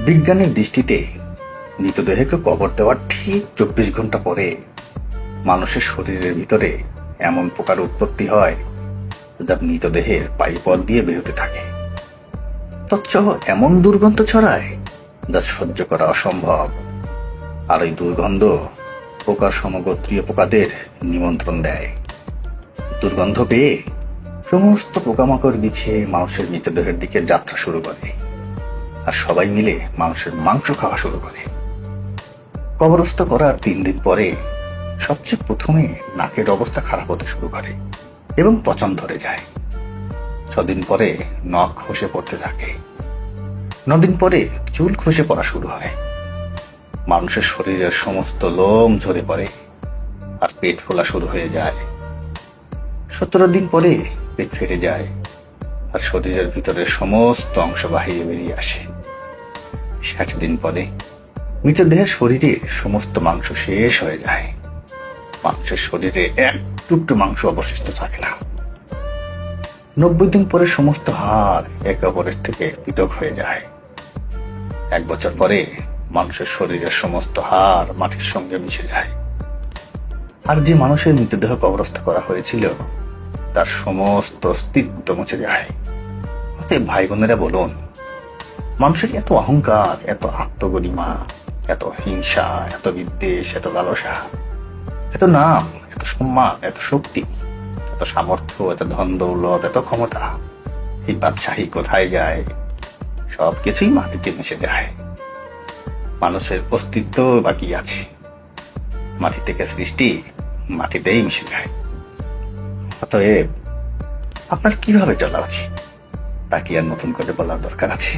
বিজ্ঞানের দৃষ্টিতে মৃতদেহকে কবর দেওয়ার ঠিক 24 ঘন্টা পরে মানুষের শরীরের ভিতরে এমন পোকার উৎপত্তি হয় যা মৃতদেহের পায়ুপথ দিয়ে বেরোতে থাকে। তৎসহ এমন দুর্গন্ধ ছড়ায় যা সহ্য করা অসম্ভব। আর এই দুর্গন্ধ পোকার সমগোত্রীয় পোকাদের নিমন্ত্রণ দেয়। দুর্গন্ধ পেয়ে সমস্ত পোকামাকড় বিছিয়ে মানুষের মৃতদেহের দিকে যাত্রা শুরু করে, আর সবাই মিলে মানুষের মাংস খাওয়া শুরু করে। কবরস্থ করার 3 দিন পরে সবচেয়ে প্রথমে নাকের অবস্থা খারাপ হতে শুরু করে এবং পচন ধরে যায়। 6 দিন পরে নখ খসে পড়তে থাকে। 9 দিন পরে চুল খসে পড়া শুরু হয়। মানুষের শরীরের সমস্ত লোম ঝরে পড়ে আর পেট ফোলা শুরু হয়ে যায়। 17 দিন পরে পেট ফেটে যায় আর শরীরের ভিতরে সমস্ত অংশ বাহিরে বেরিয়ে আসে। 60 দিন পরে মৃতদেহের শরীরে সমস্ত মাংস শেষ হয়ে যায়। মানুষের শরীরে এক টুকরো মাংস অবশিষ্ট থাকে না। 90 দিন পরে সমস্ত হাড় একে অপরের থেকে পৃথক হয়ে যায়। 1 বছর পরে মানুষের শরীরের সমস্ত হাড় মাটির সঙ্গে মিশে যায়। আর যে মানুষের মৃতদেহ কবরস্থ করা হয়েছিল তার সমস্ত অস্তিত্ব মুছে যায়। অতএব ভাই বোনেরা বলুন, মানুষের এত অহংকার, এত আত্মগরিমা, এত হিংসা, এত বিদ্বেষ, এত লালসা, এত নাম, এত সম্মান, এত শক্তি, এত সামর্থ্য, এত ধন দৌলত, এত ক্ষমতা, এই বাদশাহী কোথায় যায়? সবকিছুই মাটিতে মিশে যায়। মানুষের অস্তিত্ব বাকি আছে। মাটি থেকে সৃষ্টি, মাটিতেই মিশে যায়। অতএব আপনার কিভাবে চলা উচিত তা কি আর নতুন করে বলার দরকার আছে?